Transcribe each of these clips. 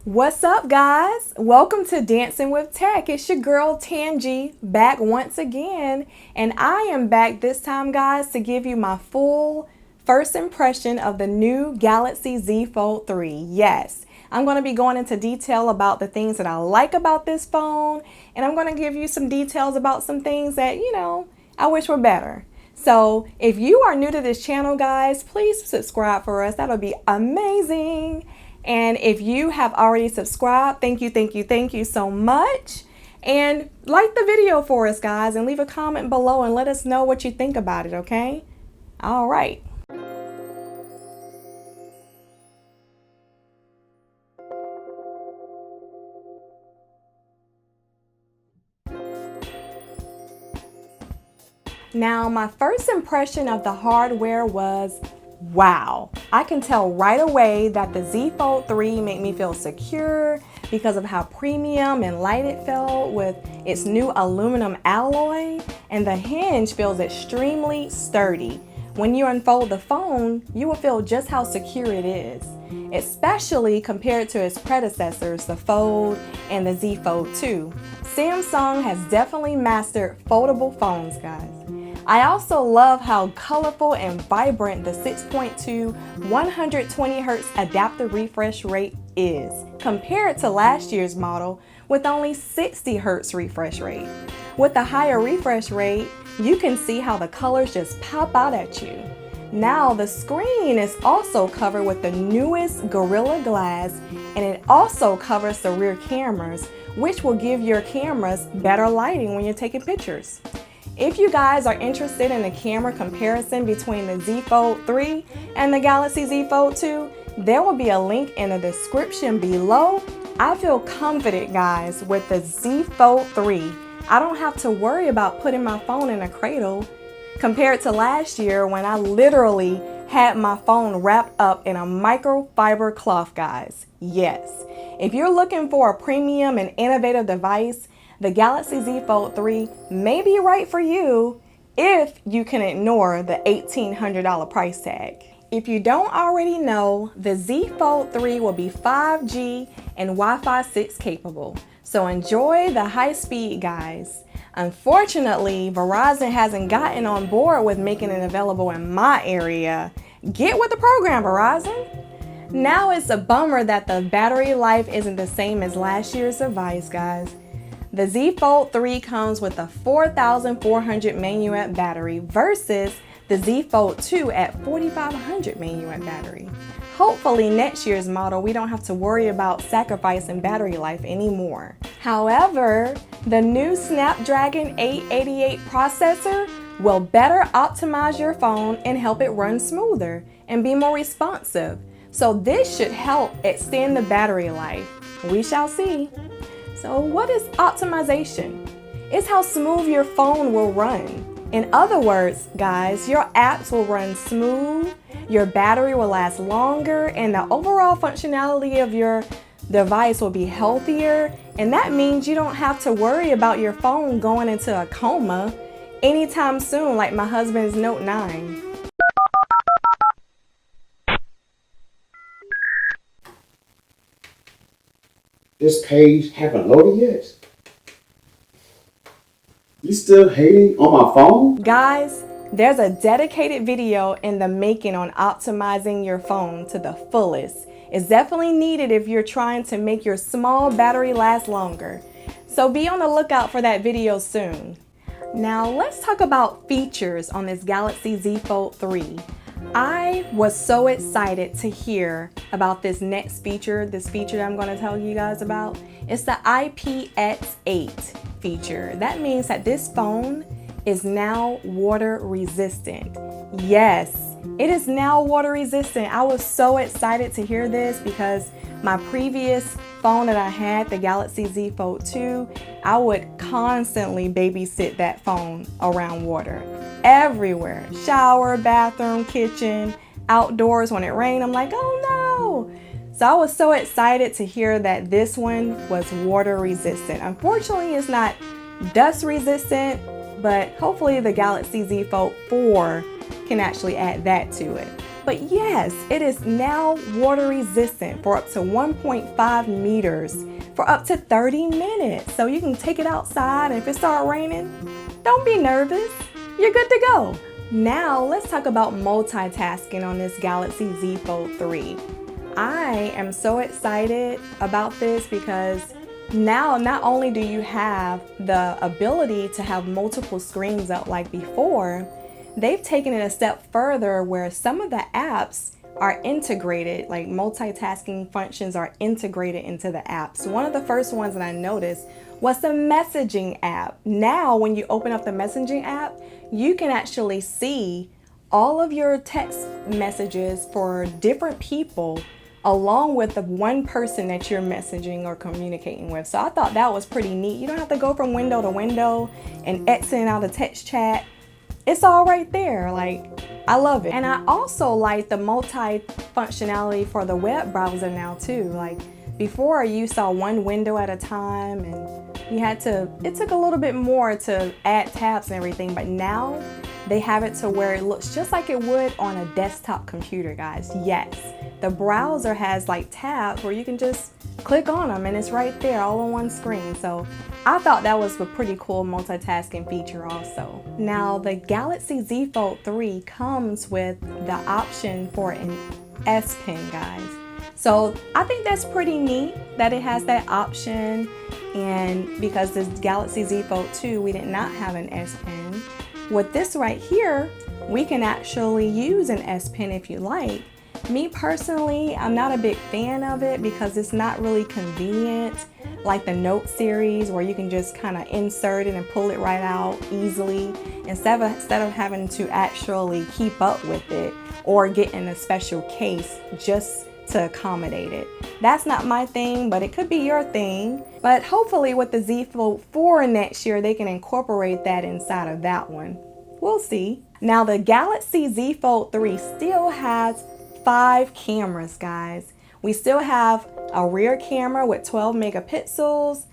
What's up, guys? Welcome to Dancing with Tech. It's your girl Tangi back once again, and I am back this time, guys, to give you my full first impression of the new Galaxy Z Fold 3. Yes, I'm going to be going into detail about the things that I like about this phone, and I'm going to give you some details about some things that, I wish were better. So if you are new to this channel, guys, please subscribe for us. That'll be amazing. And if you have already subscribed, thank you so much. And like the video for us, guys, and leave a comment below and let us know what you think about it, okay? All right. Now, my first impression of the hardware was, wow. I can tell right away that the Z Fold 3 made me feel secure because of how premium and light it felt with its new aluminum alloy, and the hinge feels extremely sturdy. When you unfold the phone, you will feel just how secure it is, especially compared to its predecessors, the Fold and the Z Fold 2. Samsung has definitely mastered foldable phones, guys. I also love how colorful and vibrant the 6.2 120Hz adaptive refresh rate is compared to last year's model with only 60Hz refresh rate. With the higher refresh rate, you can see how the colors just pop out at you. Now the screen is also covered with the newest Gorilla Glass, and it also covers the rear cameras, which will give your cameras better lighting when you're taking pictures. If you guys are interested in a camera comparison between the Z Fold 3 and the Galaxy Z Fold 2, there will be a link in the description below. I feel confident, guys, with the Z Fold 3. I don't have to worry about putting my phone in a cradle compared to last year when I literally had my phone wrapped up in a microfiber cloth, guys. Yes, if you're looking for a premium and innovative device, the Galaxy Z Fold 3 may be right for you if you can ignore the $1,800 price tag. If you don't already know, the Z Fold 3 will be 5G and Wi-Fi 6 capable. So enjoy the high speed, guys. Unfortunately, Verizon hasn't gotten on board with making it available in my area. Get with the program, Verizon. Now it's a bummer that the battery life isn't the same as last year's device, guys. The Z Fold 3 comes with a 4,400 mAh battery versus the Z Fold 2 at 4,500 mAh battery. Hopefully next year's model we don't have to worry about sacrificing battery life anymore. However, the new Snapdragon 888 processor will better optimize your phone and help it run smoother and be more responsive. So this should help extend the battery life. We shall see. So what is optimization? It's how smooth your phone will run. In other words, guys, your apps will run smooth, your battery will last longer, and the overall functionality of your device will be healthier. And that means you don't have to worry about your phone going into a coma anytime soon, like my husband's Note 9. This page haven't loaded yet? You still hating on my phone? Guys, there's a dedicated video in the making on optimizing your phone to the fullest. It's definitely needed if you're trying to make your small battery last longer. So be on the lookout for that video soon. Now let's talk about features on this Galaxy Z Fold 3. I was so excited to hear about this next feature, this feature that I'm going to tell you guys about. It's the IPX8 feature. That means that this phone is now water resistant. Yes, it is now water resistant. I was so excited to hear this because my previous phone that I had, the Galaxy Z Fold 2, I would constantly babysit that phone around water. Everywhere, shower, bathroom, kitchen, outdoors when it rained. I'm like, oh no. So I was so excited to hear that this one was water resistant. Unfortunately, it's not dust resistant, but hopefully the Galaxy Z Fold 4 can actually add that to it. But yes, it is now water resistant for up to 1.5 meters for up to 30 minutes. So you can take it outside, and if it starts raining, don't be nervous. You're good to go. Now let's talk about multitasking on this Galaxy Z Fold 3. I am so excited about this because now not only do you have the ability to have multiple screens up like before, they've taken it a step further where some of the apps are integrated, like multitasking functions are integrated into the apps. One of the first ones that I noticed was the messaging app. Now when you open up the messaging app, you can actually see all of your text messages for different people along with the one person that you're messaging or communicating with. So I thought that was pretty neat. You don't have to go from window to window and exiting out a text chat. It's all right there. Like, I love it. And I also like the multi-functionality for the web browser now too. Like before you saw one window at a time and it took a little bit more to add tabs and everything, but now they have it to where it looks just like it would on a desktop computer, guys. Yes, the browser has like tabs where you can just click on them and it's right there all on one screen. So I thought that was a pretty cool multitasking feature also. Now the Galaxy Z Fold 3 comes with the option for an S Pen, guys. So I think that's pretty neat that it has that option, and because this Galaxy Z Fold 2 we did not have an S Pen. With this right here, we can actually use an S Pen if you like. Me personally, I'm not a big fan of it because it's not really convenient like the Note series where you can just kind of insert it and pull it right out easily instead of having to actually keep up with it or get in a special case just to accommodate it. That's not my thing, but it could be your thing. But hopefully with the Z Fold 4 next year, they can incorporate that inside of that one. We'll see. Now the Galaxy Z Fold 3 still has 5 cameras, guys. We still have a rear camera with 12 megapixels,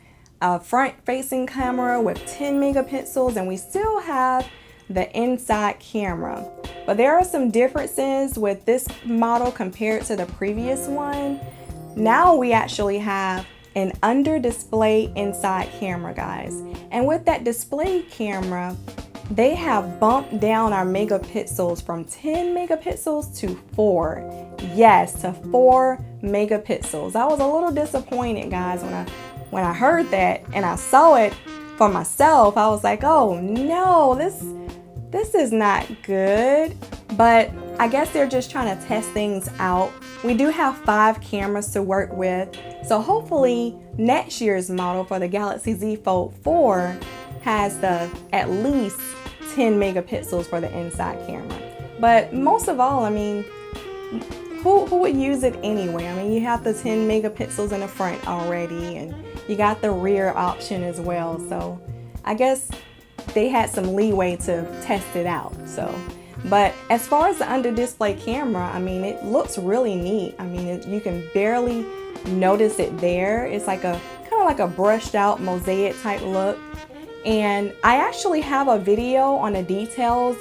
a front-facing camera with 10 megapixels, and we still have the inside camera. But there are some differences with this model compared to the previous one. Now we actually have an under display inside camera, guys. And with that display camera, they have bumped down our megapixels from 10 megapixels to 4. Yes, to 4 megapixels. I was a little disappointed, guys, when I heard that and I saw it for myself. I was like, oh no, this is not good. But I guess they're just trying to test things out. We do have 5 cameras to work with. So hopefully next year's model for the Galaxy Z Fold 4 has the at least 10 megapixels for the inside camera. But most of all, I mean, who would use it anyway? I mean, you have the 10 megapixels in the front already, and you got the rear option as well. So I guess they had some leeway to test it out. So, but as far as the under display camera, I mean, it looks really neat. I mean, you can barely notice it there. It's like a kind of like a brushed out mosaic type look. And I actually have a video on the details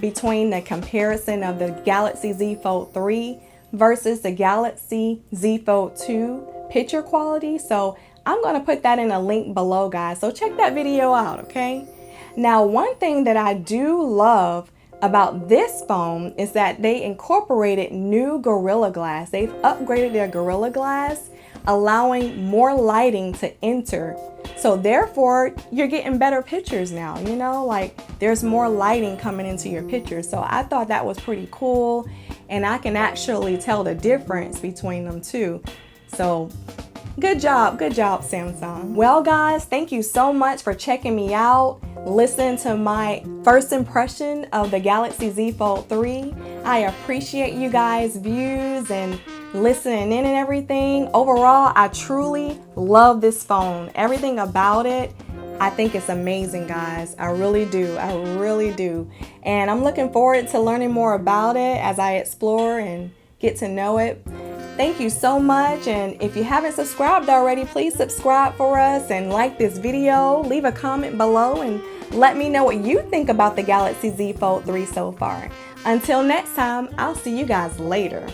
between the comparison of the Galaxy Z Fold 3 versus the Galaxy Z Fold 2 picture quality. So I'm going to put that in a link below, guys. So check that video out, okay? Now, one thing that I do love about this phone is that they incorporated new Gorilla Glass. They've upgraded their Gorilla Glass, allowing more lighting to enter. So therefore, you're getting better pictures now, you know, like there's more lighting coming into your pictures. So I thought that was pretty cool, and I can actually tell the difference between them two. So good job, Samsung. Well, guys, thank you so much for checking me out. Listen to my first impression of the Galaxy Z Fold 3. I appreciate you guys' views and listening in and everything. Overall, I truly love this phone. Everything about it, I think it's amazing, guys. I really do. I really do. And I'm looking forward to learning more about it as I explore and get to know it. Thank you so much, and if you haven't subscribed already, please subscribe for us and like this video. Leave a comment below and let me know what you think about the Galaxy Z Fold 3 so far. Until next time, I'll see you guys later.